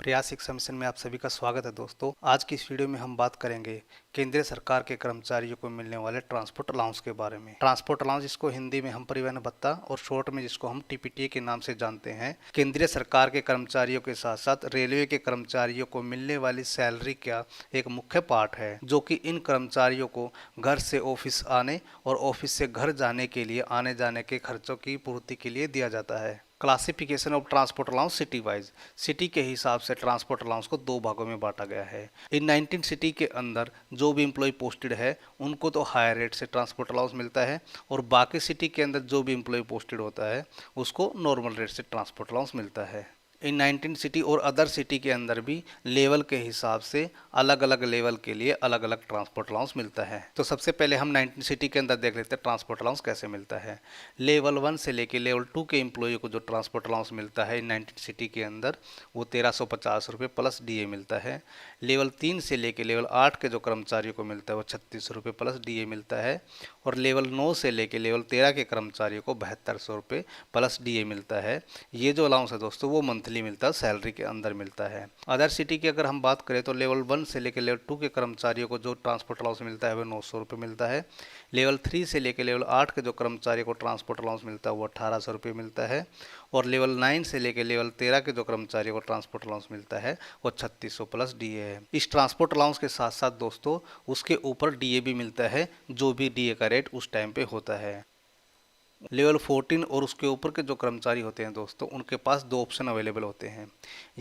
प्रयास शिक्षा मिशन में आप सभी का स्वागत है दोस्तों। आज की इस वीडियो में हम बात करेंगे केंद्रीय सरकार के कर्मचारियों को मिलने वाले ट्रांसपोर्ट अलाउंस के बारे में। ट्रांसपोर्ट अलाउंस जिसको हिंदी में हम परिवहन भत्ता और शॉर्ट में जिसको हम टीपीटी के नाम से जानते हैं, केंद्रीय सरकार के कर्मचारियों के साथ साथ रेलवे के कर्मचारियों को मिलने वाली सैलरी का एक मुख्य पार्ट है, जो कि इन कर्मचारियों को घर से ऑफिस आने और ऑफिस से घर जाने के लिए आने जाने के खर्चों की पूर्ति के लिए दिया जाता है। Classification of transport allowance city wise, city के हिसाब से ट्रांसपोर्ट अलाउंस को दो भागों में बांटा गया है। इन 19 सिटी के अंदर जो भी एम्प्लॉय पोस्टेड है उनको तो हायर रेट से ट्रांसपोर्ट अलाउंस मिलता है, और बाकी सिटी के अंदर जो भी एम्प्लॉय पोस्टेड होता है उसको नॉर्मल रेट से ट्रांसपोर्ट अलाउंस मिलता है। इन 19 सिटी और अदर सिटी के अंदर भी लेवल के हिसाब से अलग अलग लेवल के लिए अलग अलग ट्रांसपोर्ट अलाउंस मिलता है। तो सबसे पहले हम 19 सिटी के अंदर देख लेते हैं ट्रांसपोर्ट अलाउंस कैसे मिलता है। लेवल 1 से लेके लेवल 2 के एम्प्लॉय को जो ट्रांसपोर्ट अलाउंस मिलता है इन 19 सिटी के अंदर वो 1350 रुपये प्लस डीए मिलता है। लेवल 3 से लेके लेवल 8 के जो कर्मचारियों को मिलता है वो 36 रुपये प्लस डीए मिलता है। और लेवल 9 से लेके लेवल 13 के कर्मचारियों को 7200 रुपये प्लस डीए मिलता है। ये जो अलाउंस है दोस्तों वो मंथली मिलता है, सैलरी के अंदर मिलता है। अदर सिटी की अगर हम बात करें तो लेवल 1 से लेकर लेवल 2 के कर्मचारियों को जो ट्रांसपोर्ट अलाउंस मिलता है वो 900 रुपये मिलता है। लेवल 3 से लेकर लेवल 8 के जो कर्मचारियों को ट्रांसपोर्ट अलाउंस मिलता है वो 1800 रुपये मिलता है। और लेवल 9 से लेकर लेवल 13 के जो कर्मचारियों को ट्रांसपोर्ट अलाउंस मिलता है वो 3600 प्लस डीए है। इस ट्रांसपोर्ट अलाउंस के साथ साथ दोस्तों उसके ऊपर डीए भी मिलता है, जो भी डीए का रेट उस टाइम पे होता है। लेवल 14 और उसके ऊपर के जो कर्मचारी होते हैं दोस्तों उनके पास दो ऑप्शन अवेलेबल होते हैं।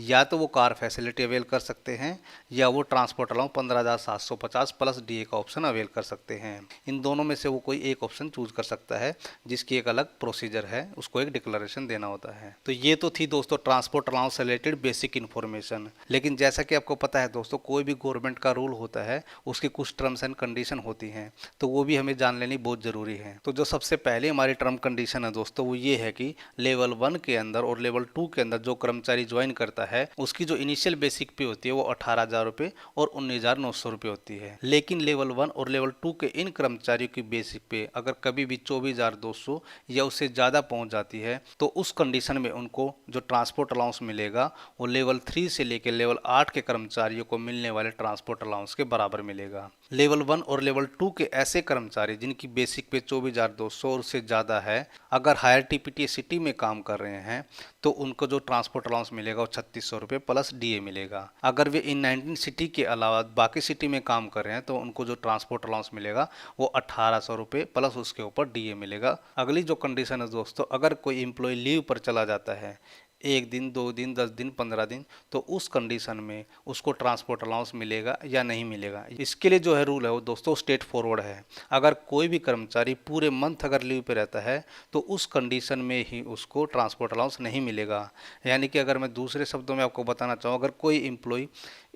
या तो वो कार फैसिलिटी अवेल कर सकते हैं या वो ट्रांसपोर्ट अलाउंस 15,750 प्लस डीए का ऑप्शन अवेल कर सकते हैं। इन दोनों में से वो कोई एक ऑप्शन चूज कर सकता है, जिसकी एक अलग प्रोसीजर है, उसको एक डिक्लेरेशन देना होता है। तो ये तो थी दोस्तों ट्रांसपोर्ट अलाउंस से रिलेटेड बेसिक इन्फॉर्मेशन। लेकिन जैसा कि आपको पता है दोस्तों, कोई भी गवर्नमेंट का रूल होता है उसकी कुछ टर्म्स एंड कंडीशन होती हैं, तो वो भी हमें जान लेनी बहुत जरूरी है। तो जो सबसे पहले हमारी टर्म कंडीशन है दोस्तों वो ये है कि लेवल 1 के अंदर और लेवल 2 के अंदर जो कर्मचारी ज्वाइन करता है उसकी जो इनिशियल बेसिक पे होती है वो 18,000 रुपये और 19,900 रुपये होती है। लेकिन लेवल 1 और लेवल 2 के इन कर्मचारियों की बेसिक पे अगर कभी भी 24,200 या उससे ज़्यादा पहुंच जाती है तो उस कंडीशन में उनको जो ट्रांसपोर्ट अलाउंस मिलेगा वो लेवल 3 से लेकर लेवल 8 के कर्मचारियों को मिलने वाले ट्रांसपोर्ट अलाउंस के बराबर मिलेगा। लेवल 1 और लेवल 2 के ऐसे कर्मचारी जिनकी बेसिक पे 24,200 और उससे ज़्यादा है, अगर हायर टीपीटी सिटी में काम कर रहे हैं तो उनको जो ट्रांसपोर्ट अलाउंस मिलेगा वो 3600 रुपये प्लस डीए मिलेगा। अगर वे इन 19 सिटी के अलावा बाकी सिटी में काम कर रहे हैं तो उनको जो ट्रांसपोर्ट अलाउंस मिलेगा वो 1800 रुपये प्लस उसके ऊपर डीए मिलेगा। अगली जो कंडीशन है दोस्तों, अगर कोई एम्प्लॉय लीव पर चला जाता है 1 दिन 2 दिन 10 दिन 15 दिन, तो उस कंडीशन में उसको ट्रांसपोर्ट अलाउंस मिलेगा या नहीं मिलेगा। इसके लिए जो है रूल है वो दोस्तों स्ट्रेट फॉरवर्ड है। अगर कोई भी कर्मचारी पूरे मंथ अगर लीव पे रहता है तो उस कंडीशन में ही उसको ट्रांसपोर्ट अलाउंस नहीं मिलेगा। यानी कि अगर मैं दूसरे शब्दों में आपको बताना चाहूँ, अगर कोई एम्प्लॉय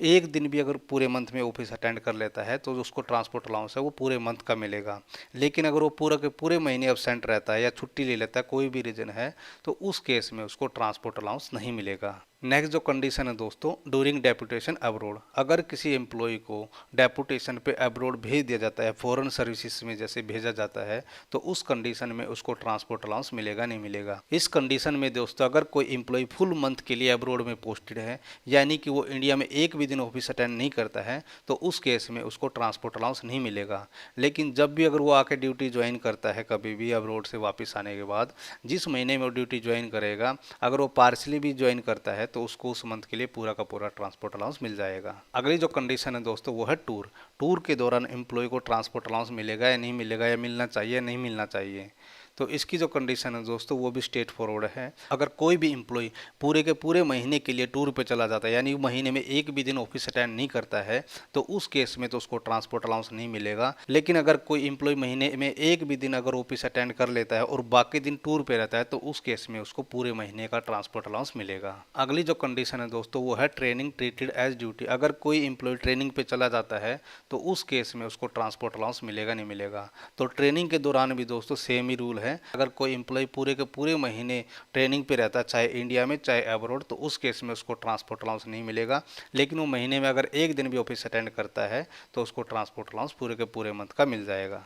एक दिन भी अगर पूरे मंथ में ऑफिस अटेंड कर लेता है तो उसको ट्रांसपोर्ट अलाउंस है वो पूरे मंथ का मिलेगा। लेकिन अगर वो पूरा के पूरे महीने एब्सेंट रहता है या छुट्टी ले लेता है, कोई भी रीजन है, तो उस केस में उसको ट्रांसपोर्ट अलाउंस नहीं मिलेगा। नेक्स्ट जो कंडीशन है दोस्तों, ड्यूरिंग डेपुटेशन अब्रोड, अगर किसी एम्प्लॉय को डेपुटेशन पे अब्रोड भेज दिया जाता है, फॉरेन सर्विसेज में जैसे भेजा जाता है, तो उस कंडीशन में उसको ट्रांसपोर्ट अलाउंस मिलेगा नहीं मिलेगा। इस कंडीशन में दोस्तों अगर कोई एम्प्लॉय फुल मंथ के लिए अब्रोड में पोस्टेड है, यानी कि वो इंडिया में एक भी दिन ऑफिस अटेंड नहीं करता है, तो उस केस में उसको ट्रांसपोर्ट अलाउंस नहीं मिलेगा। लेकिन जब भी अगर वो आके ड्यूटी ज्वाइन करता है कभी भी अब्रोड से वापस आने के बाद, जिस महीने में वो ड्यूटी ज्वाइन करेगा, अगर वो पार्सली भी ज्वाइन करता है तो उसको उस मंथ के लिए पूरा का पूरा ट्रांसपोर्ट अलाउंस मिल जाएगा। अगली जो कंडीशन है दोस्तों वो है टूर। टूर के दौरान एम्प्लॉय को ट्रांसपोर्ट अलाउंस मिलेगा या नहीं मिलेगा, या मिलना चाहिए या नहीं मिलना चाहिए। तो इसकी जो कंडीशन है दोस्तों वो भी स्ट्रेट फॉरवर्ड है। अगर कोई भी एम्प्लॉय पूरे के पूरे महीने के लिए टूर पे चला जाता है, यानी महीने में एक भी दिन ऑफिस अटेंड नहीं करता है, तो उस केस में तो उसको ट्रांसपोर्ट अलाउंस नहीं मिलेगा। लेकिन अगर कोई एम्प्लॉय महीने में एक भी दिन अगर ऑफिस अटेंड कर लेता है और बाकी दिन टूर पे रहता है, तो उस केस में उसको पूरे महीने का ट्रांसपोर्ट अलाउंस मिलेगा। अगली जो कंडीशन है दोस्तों वो है ट्रेनिंग ट्रीटेड एज ड्यूटी। अगर कोई एम्प्लॉय ट्रेनिंग पे चला जाता है तो उस केस में उसको ट्रांसपोर्ट अलाउंस मिलेगा नहीं मिलेगा। तो ट्रेनिंग के दौरान भी दोस्तों सेम ही रूल है। अगर कोई एम्प्लॉय पूरे के पूरे महीने ट्रेनिंग पे रहता है, चाहे इंडिया में चाहे अब्रॉड, तो उस केस में उसको ट्रांसपोर्ट अलाउंस नहीं मिलेगा। लेकिन वो महीने में अगर एक दिन भी ऑफिस अटेंड करता है तो उसको ट्रांसपोर्ट अलाउंस पूरे के पूरे मंथ का मिल जाएगा।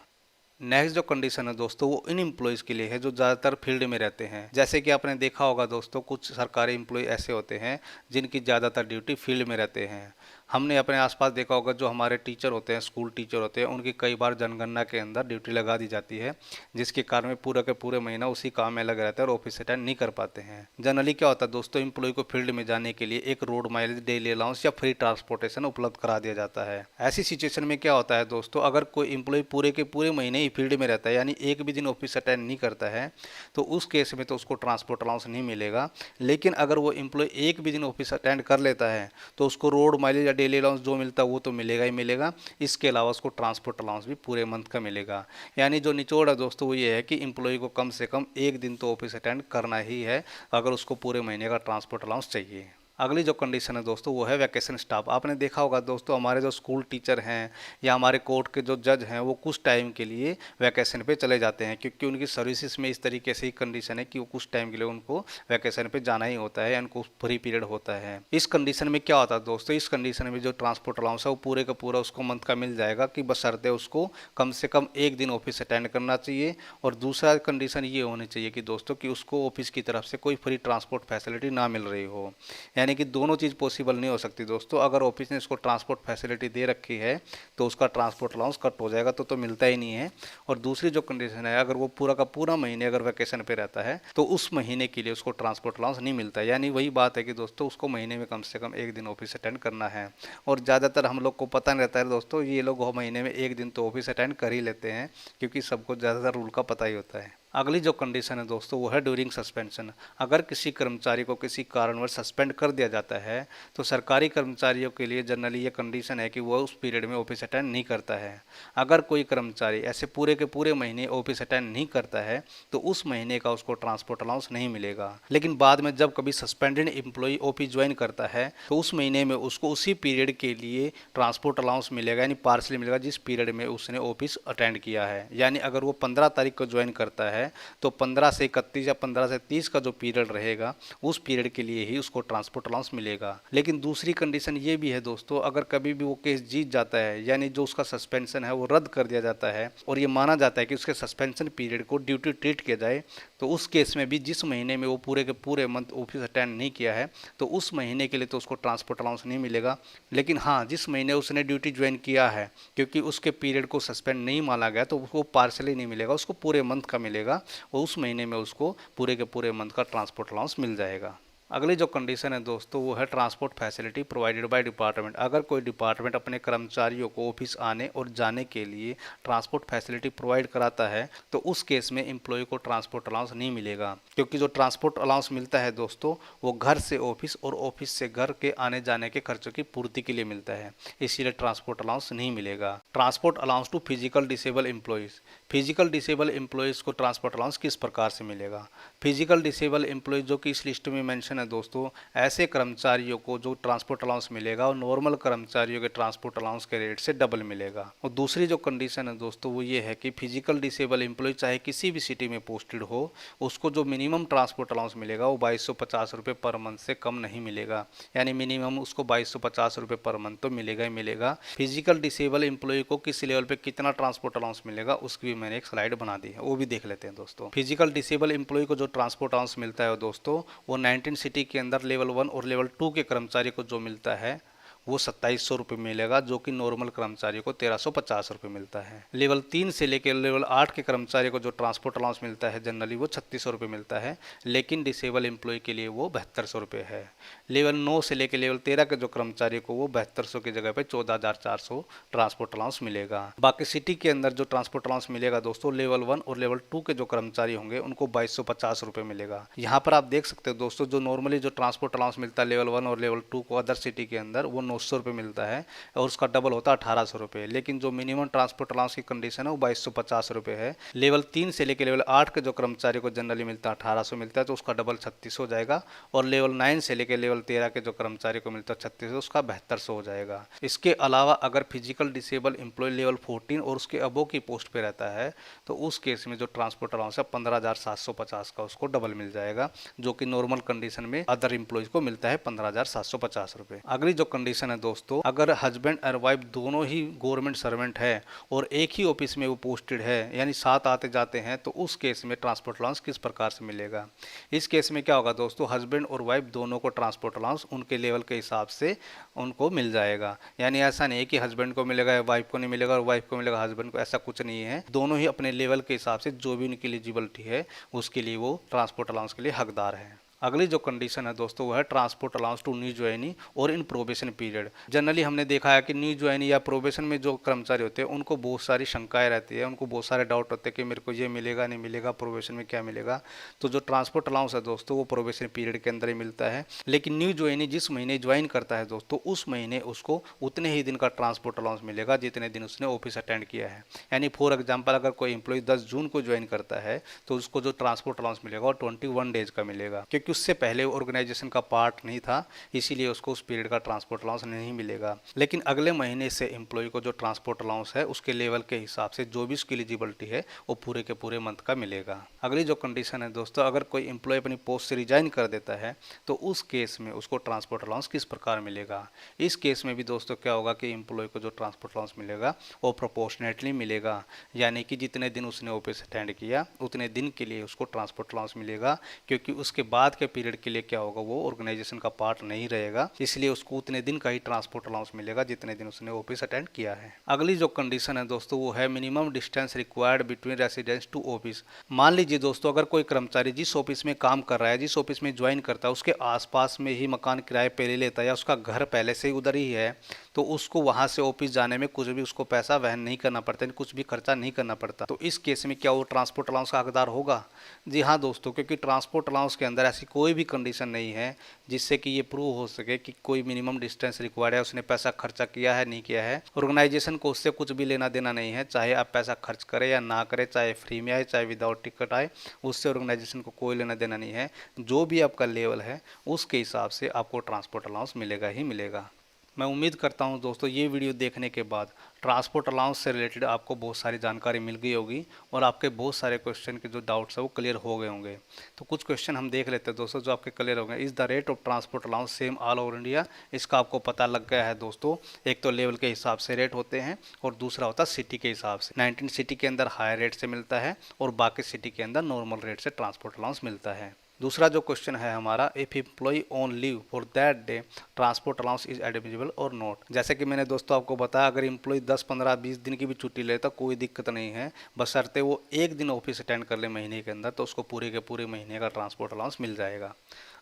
नेक्स्ट जो कंडीशन है दोस्तों वो इन एम्प्लॉयज़ के लिए है जो ज़्यादातर फील्ड में रहते हैं। जैसे कि आपने देखा होगा दोस्तों, कुछ सरकारी एम्प्लॉय ऐसे होते हैं जिनकी ज़्यादातर ड्यूटी फील्ड में रहते हैं। हमने अपने आसपास देखा होगा, जो हमारे टीचर होते हैं, स्कूल टीचर होते हैं, उनकी कई बार जनगणना के अंदर ड्यूटी लगा दी जाती है, जिसके कारण में पूरा के पूरे महीना उसी काम में लगे रहते हैं और ऑफिस अटेंड नहीं कर पाते हैं। जनरली क्या होता है दोस्तों, एम्प्लॉय को फील्ड में जाने के लिए एक रोड माइलेज, डेली अलाउंस या फ्री ट्रांसपोर्टेशन उपलब्ध करा दिया जाता है। ऐसी सिचुएशन में क्या होता है दोस्तों, अगर कोई एम्प्लॉय पूरे के पूरे महीने ही फील्ड में रहता है, यानी एक भी दिन ऑफिस अटेंड नहीं करता है, तो उस केस में तो उसको ट्रांसपोर्ट अलाउंस नहीं मिलेगा। लेकिन अगर वो एम्प्लॉय एक भी दिन ऑफिस अटेंड कर लेता है तो उसको रोड माइलेज या डेली अलाउंस जो मिलता है वो तो मिलेगा ही मिलेगा। इसके अलावा उसको ट्रांसपोर्ट अलाउंस भी पूरे मंथ का मिलेगा। यानी जो निचोड़ है दोस्तों वो ये है कि एम्प्लॉय को कम से कम एक दिन तो ऑफिस अटेंड करना ही है अगर उसको पूरे महीने का ट्रांसपोर्ट अलाउंस चाहिए। अगली जो कंडीशन है दोस्तों वो है वैकेशन स्टाफ। आपने देखा होगा दोस्तों, हमारे जो स्कूल टीचर हैं या हमारे कोर्ट के जो जज हैं वो कुछ टाइम के लिए वैकेशन पे चले जाते हैं, क्योंकि उनकी सर्विसेज में इस तरीके से ही कंडीशन है कि वो कुछ टाइम के लिए उनको वैकेशन पे जाना ही होता है, उनको फ्री पीरियड होता है। इस कंडीशन में क्या होता है दोस्तों, इस कंडीशन में जो ट्रांसपोर्ट अलाउंस है वो पूरे का पूरा उसको मंथ का मिल जाएगा, कि बशर्ते उसको कम से कम एक दिन ऑफिस अटेंड करना चाहिए। और दूसरा कंडीशन ये होनी चाहिए कि दोस्तों कि उसको ऑफिस की तरफ से कोई फ्री ट्रांसपोर्ट फैसिलिटी ना मिल रही हो। यानी कि दोनों चीज़ पॉसिबल नहीं हो सकती दोस्तों। अगर ऑफिस ने इसको ट्रांसपोर्ट फैसिलिटी दे रखी है तो उसका ट्रांसपोर्ट अलाउंस कट हो जाएगा, तो मिलता ही नहीं है। और दूसरी जो कंडीशन है, अगर वो पूरा का पूरा महीने अगर वैकेशन पे रहता है तो उस महीने के लिए उसको ट्रांसपोर्ट अलाउंस नहीं मिलता है। यानी वही बात है कि दोस्तों उसको महीने में कम से कम एक दिन ऑफिस अटेंड करना है। और ज़्यादातर हम लोग को पता नहीं रहता है दोस्तों, ये लोग महीने में एक दिन तो ऑफिस अटेंड कर ही लेते हैं, क्योंकि सबको ज़्यादातर रूल का पता ही होता है। अगली जो कंडीशन है दोस्तों वो है ड्यूरिंग सस्पेंशन। अगर किसी कर्मचारी को किसी कारणवश सस्पेंड कर दिया जाता है तो सरकारी कर्मचारियों के लिए जनरली ये कंडीशन है कि वो उस पीरियड में ऑफिस अटेंड नहीं करता है। अगर कोई कर्मचारी ऐसे पूरे के पूरे महीने ऑफिस अटेंड नहीं करता है तो उस महीने का उसको ट्रांसपोर्ट अलाउंस नहीं मिलेगा। लेकिन बाद में जब कभी सस्पेंडेड एम्प्लॉय ऑफिस ज्वाइन करता है तो उस महीने में उसको उसी पीरियड के लिए ट्रांसपोर्ट अलाउंस मिलेगा, यानी पार्सली मिलेगा, जिस पीरियड में उसने ऑफिस अटेंड किया है। यानी अगर वो 15 तारीख को ज्वाइन करता है तो 15 से 31 या 15 से 30 का जो पीरियड रहेगा उस पीरियड के लिए ही उसको ट्रांसपोर्ट अलाउंस मिलेगा। लेकिन दूसरी कंडीशन ये भी है दोस्तों, अगर कभी भी वो केस जीत जाता है, यानी जो उसका सस्पेंशन है वो रद्द कर दिया जाता है और ये माना जाता है कि उसके सस्पेंशन पीरियड को ड्यूटी ट्रीट किया जाए, तो उस केस में भी जिस महीने में वो पूरे के पूरे मंथ ऑफिस अटेंड नहीं किया है तो उस महीने के लिए तो उसको ट्रांसपोर्ट अलाउंस नहीं मिलेगा। लेकिन हाँ, जिस महीने उसने ड्यूटी ज्वाइन किया है, क्योंकि उसके पीरियड को सस्पेंड नहीं माना गया, तो उसको पार्सली नहीं मिलेगा, उसको पूरे मंथ का मिलेगा और उस महीने में उसको पूरे के पूरे मंथ का ट्रांसपोर्ट अलाउंस मिल जाएगा। अगली जो कंडीशन है दोस्तों वो है transport facility provided by department. अगर कोई डिपार्टमेंट अपने कर्मचारियों को ऑफिस आने और जाने के लिए ट्रांसपोर्ट फैसिलिटी प्रोवाइड कराता है तो उस केस में एम्प्लॉय को ट्रांसपोर्ट अलाउंस नहीं मिलेगा, क्योंकि जो ट्रांसपोर्ट अलाउंस मिलता है दोस्तों वो घर से ऑफिस और ऑफिस से घर के आने जाने के खर्चों की पूर्ति के लिए मिलता है, इसीलिए ट्रांसपोर्ट अलाउंस नहीं मिलेगा। Transport allowance to physical disable employees. Physical disable employees को ट्रांसपोर्ट अलाउंस किस प्रकार से मिलेगा? फिजिकल डिसेबल एम्प्लॉयज़ जो कि इस लिस्ट में मेंशन है दोस्तों, ऐसे कर्मचारियों को जो ट्रांसपोर्ट अलाउंस मिलेगा और नॉर्मल कर्मचारियों के ट्रांसपोर्ट अलाउंस के रेट से डबल मिलेगा। और दूसरी जो कंडीशन है दोस्तों वो ये है कि फिजिकल डिसेबल एम्प्लॉय चाहे किसी भी सिटी में पोस्टेड हो, उसको जो मिनिमम ट्रांसपोर्ट अलाउंस मिलेगा वो 2250 रुपये पर मंथ से कम नहीं मिलेगा। यानी मिनिमम उसको 2250 रुपये पर मंथ तो मिलेगा ही मिलेगा। फिजिकल डिसेबल एम्प्लॉय को किस लेवल पे कितना ट्रांसपोर्ट अलाउंस मिलेगा उसकी भी मैंने एक स्लाइड बना दी है, वो भी देख लेते हैं दोस्तों। फिजिकल डिसेबल एम्प्लॉय को जो ट्रांसपोर्ट अलाउंस मिलता है दोस्तों वो 19 सिटी के अंदर लेवल 1 और लेवल 2 के कर्मचारी को जो मिलता है वो 2700 रुपये मिलेगा, जो कि नॉर्मल कर्मचारी को 1350 रुपये मिलता है। लेवल 3 से लेकर लेवल 8 के कर्मचारी को जो ट्रांसपोर्ट अलाउंस मिलता है जनरली वो 3600 रुपये मिलता है, लेकिन डिसेबल एम्प्लॉय के लिए वो 7200 रुपये है। लेवल 9 से लेकर लेवल 13 के जो कर्मचारी को वो 7200 की जगह पे 14400 ट्रांसपोर्ट अलाउंस मिलेगा। बाकी सिटी के अंदर जो ट्रांसपोर्ट अलाउंस मिलेगा दोस्तों लेवल 1 और लेवल 2 के जो कर्मचारी होंगे उनको 2250 रुपये मिलेगा। यहाँ पर आप देख सकते हो दोस्तों, जो नॉर्मली जो ट्रांसपोर्ट अलाउंस मिलता है लेवल 1 और लेवल 2 को अदर सिटी के अंदर वो 900 रुपये मिलता है और उसका डबल होता है 1800 रुपये। लेकिन जो मिनिमम ट्रांसपोर्ट अलाउंस की कंडीशन है वो 2250 रुपये है। लेवल 3 से लेकर लेवल 8 के जो कर्मचारी को जनरली मिलता है 1800 मिलता है, तो उसका डबल 3600 हो जाएगा। और लेवल 9 से लेकर लेवल 13 के जो कर्मचारी को मिलता है 3600, उसका 7200 हो जाएगा। इसके अलावा अगर फिजिकल डिसेबल एम्प्लॉय लेवल 14 और उसके अबो की पोस्ट पे रहता है तो उस केस में जो ट्रांसपोर्ट अलाउंस है 15750 का उसको डबल मिल जाएगा, जो कि नॉर्मल कंडीशन में अदर एम्प्लॉयज को मिलता है 15750 रुपये। अगली जो कंडीशन कंडीशन है दोस्तों, अगर हस्बैंड और वाइफ दोनों ही गवर्नमेंट सर्वेंट है और एक ही ऑफिस में वो पोस्टेड है, यानी साथ आते जाते हैं, तो उस केस में ट्रांसपोर्ट अलाउंस किस प्रकार से मिलेगा। इस केस में क्या होगा दोस्तों, हस्बैंड और वाइफ दोनों को ट्रांसपोर्ट अलाउंस उनके लेवल के हिसाब से उनको मिल जाएगा। यानी ऐसा नहीं है कि हस्बैंड को मिलेगा या वाइफ को नहीं मिलेगा और वाइफ को मिलेगा हस्बैंड को, ऐसा कुछ नहीं है। दोनों ही अपने लेवल के हिसाब से जो भी उनकी एलिजिबिलिटी है उसके लिए वो ट्रांसपोर्ट अलाउंस के लिए हकदार है। अगली जो कंडीशन है दोस्तों वो है transport allowance to new joinee और इन प्रोबेशन पीरियड। जनरली हमने देखा है कि न्यू ज्वाइनी या प्रोबेशन में जो कर्मचारी होते हैं उनको बहुत सारी शंकाएं रहती है, उनको बहुत सारे डाउट होते हैं कि मेरे को ये मिलेगा नहीं मिलेगा, प्रोबेशन में क्या मिलेगा। तो जो ट्रांसपोर्ट अलाउंस है दोस्तों वो प्रोबेशन पीरियड के अंदर ही मिलता है। लेकिन न्यू ज्वाइनी जिस महीने ज्वाइन करता है दोस्तों उस महीने उसको उतने ही दिन का ट्रांसपोर्ट अलाउंस मिलेगा जितने दिन उसने ऑफिस अटेंड किया है। यानी फॉर एग्जाम्पल अगर कोई एम्प्लॉय 10 जून को ज्वाइन करता है तो उसको जो ट्रांसपोर्ट अलाउंस मिलेगा वो 21 डेज का मिलेगा, क्योंकि उससे पहले ऑर्गेनाइजेशन का पार्ट नहीं था, इसीलिए उसको उस पीरियड का ट्रांसपोर्ट अलाउंस नहीं मिलेगा। लेकिन अगले महीने से एम्प्लॉय को जो ट्रांसपोर्ट अलाउंस है उसके लेवल के हिसाब से जो भी उसकी एलिजिबिलिटी है वो पूरे के पूरे मंथ का मिलेगा। अगली जो कंडीशन है दोस्तों, अगर कोई एम्प्लॉय अपनी पोस्ट से रिजाइन कर देता है तो उस केस में उसको ट्रांसपोर्ट अलाउंस किस प्रकार मिलेगा। इस केस में भी दोस्तों क्या होगा कि एम्प्लॉय को जो ट्रांसपोर्ट अलाउंस मिलेगा वो प्रोपोर्शनेटली मिलेगा, यानी कि जितने दिन उसने ऑफिस अटेंड किया उतने दिन के लिए उसको ट्रांसपोर्ट अलाउंस मिलेगा, क्योंकि उसके बाद के पीरियड के लिए क्या होगा वो ऑर्गेनाइजेशन का पार्ट नहीं रहेगा, इसलिए उसको उतने दिन का ही ट्रांसपोर्ट अलाउंस मिलेगा जितने दिन उसने ऑफिस अटेंड किया है। अगली जो कंडीशन है दोस्तों वो है minimum distance required between residence to office. मान लीजिए दोस्तों अगर कोई कर्मचारी जिस ऑफिस में काम कर रहा है, जिस ऑफिस में ज्वाइन करता है उसके आसपास में ही मकान किराए पे ले लेता है या उसका घर पहले से ही उधर ही है, तो उसको वहां से ऑफिस जाने में कुछ भी उसको पैसा वहन नहीं करना पड़ता, कुछ भी खर्चा नहीं करना पड़ता। तो इस केस में क्या वो ट्रांसपोर्ट अलाउंस का हकदार होगा। जी हाँ दोस्तों, क्योंकि ट्रांसपोर्ट अलाउंस के अंदर ऐसी कोई भी कंडीशन नहीं है जिससे कि ये प्रूव हो सके कि कोई मिनिमम डिस्टेंस रिक्वायर्ड है, उसने पैसा खर्चा किया है नहीं किया है। ऑर्गेनाइजेशन को उससे कुछ भी लेना देना नहीं है, चाहे आप पैसा खर्च करें या ना करें, चाहे फ्री में आए चाहे विदाउट टिकट आए, उससे ऑर्गेनाइजेशन को कोई लेना देना नहीं है। जो भी आपका लेवल है उसके हिसाब से आपको ट्रांसपोर्ट अलाउंस मिलेगा ही मिलेगा। मैं उम्मीद करता हूं दोस्तों ये वीडियो देखने के बाद ट्रांसपोर्ट अलाउंस से रिलेटेड आपको बहुत सारी जानकारी मिल गई होगी और आपके बहुत सारे क्वेश्चन के जो डाउट्स है वो क्लियर हो गए होंगे। तो कुछ क्वेश्चन हम देख लेते हैं दोस्तों जो आपके क्लियर हो गए। Is the rate of transport allowance same all over India. इसका आपको पता लग गया है दोस्तों। एक तो लेवल के हिसाब से रेट होते हैं और दूसरा होता है सिटी के हिसाब से। 19 सिटी के अंदर हाई रेट से मिलता है और बाकी सिटी के अंदर नॉर्मल रेट से ट्रांसपोर्ट अलाउंस मिलता है। दूसरा जो क्वेश्चन है हमारा, if employee on leave for that day transport allowance is admissible और नॉट। जैसे कि मैंने दोस्तों आपको बताया अगर एम्प्लॉय 10, 15, 20 दिन की भी छुट्टी लेता कोई दिक्कत नहीं है, बशर्ते वो एक दिन ऑफिस अटेंड कर ले महीने के अंदर, तो उसको पूरे के पूरे महीने का ट्रांसपोर्ट अलाउंस मिल जाएगा।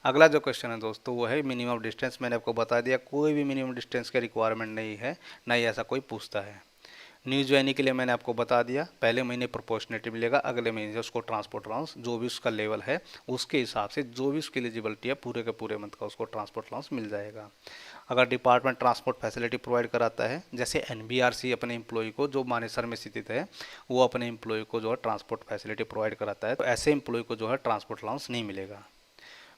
अगला जो क्वेश्चन है दोस्तों वो है मिनिमम डिस्टेंस। मैंने आपको बता दिया कोई भी मिनिमम डिस्टेंस की रिक्वायरमेंट नहीं है, ना ही ऐसा कोई पूछता है। न्यू ज्वाइनिंग के लिए मैंने आपको बता दिया पहले महीने प्रोपोर्शनेटी मिलेगा, अगले महीने उसको ट्रांसपोर्ट अलाउंस जो भी उसका लेवल है उसके हिसाब से जो भी उसकी एलिजिबिलिटी है पूरे के पूरे मंथ का उसको ट्रांसपोर्ट अलाउंस मिल जाएगा। अगर डिपार्टमेंट ट्रांसपोर्ट फैसिलिटी प्रोवाइड कराता है, जैसे एनबीआरसी अपने एम्प्लॉय को जो मानेसर में स्थित है वो अपने एम्प्लॉय को जो है ट्रांसपोर्ट फैसिलिटी प्रोवाइड कराता है, तो ऐसे एम्प्लॉय को जो है ट्रांसपोर्ट अलाउंस नहीं मिलेगा।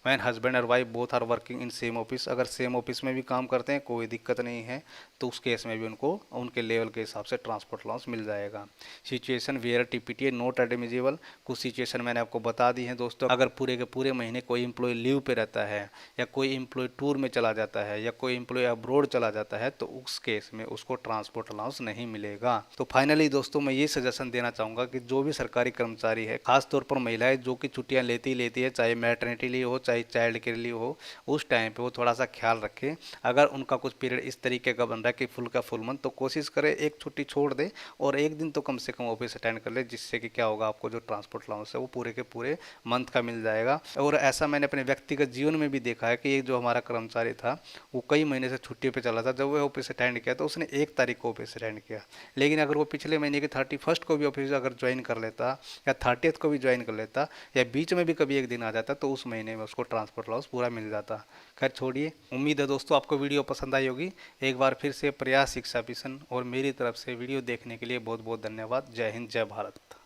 वैन हस्बैंड और wife both are working in same office. अगर सेम ऑफिस में भी काम करते हैं कोई दिक्कत नहीं है, तो उस केस में भी उनको उनके लेवल के हिसाब से ट्रांसपोर्ट अलाउंस मिल जाएगा। Situation where TPT not admissible. कुछ सिचुएशन मैंने आपको बता दी है दोस्तों। अगर पूरे के पूरे महीने कोई एम्प्लॉय लीव पे रहता है या कोई एम्प्लॉय टूर में चला जाता है या कोई एम्प्लॉय अब्रोड चला जाता है, तो उस केस में उसको ट्रांसपोर्ट अलाउंस नहीं मिलेगा। तो फाइनली दोस्तों मैं ये सजेशन देना चाहूँगा कि जो भी सरकारी कर्मचारी है, खासतौर पर महिलाएं जो कि छुट्टियाँ लेती है, चाहे मैटरनिटी लीव हो चाहे चाइल्ड के लिए हो, उस टाइम पे वो थोड़ा सा ख्याल रखें। अगर उनका कुछ पीरियड इस तरीके का बन रहा है कि फुल का फुल मंथ, तो कोशिश करें एक छुट्टी छोड़ दे और एक दिन तो कम से कम ऑफिस अटेंड कर ले, जिससे कि क्या होगा आपको जो ट्रांसपोर्ट अलाउंस है वो पूरे के पूरे मंथ का मिल जाएगा। और ऐसा मैंने अपने व्यक्तिगत जीवन में भी देखा है कि एक जो हमारा कर्मचारी था वो कई महीने से छुट्टी पे चला था। जब वो ऑफिस अटेंड किया तो उसने 1 तारीख को ऑफिस अटेंड किया, लेकिन अगर वो पिछले महीने के 31 को भी ऑफिस अगर ज्वाइन कर लेता या 30 को भी ज्वाइन कर लेता या बीच में भी कभी एक दिन आ जाता, तो उस महीने में उसको ट्रांसपोर्ट अलाउंस पूरा मिल जाता। खैर छोड़िए, उम्मीद है दोस्तों आपको वीडियो पसंद आई होगी। एक बार फिर से प्रयास शिक्षा मिशन और मेरी तरफ से वीडियो देखने के लिए बहुत बहुत धन्यवाद। जय हिंद, जय भारत।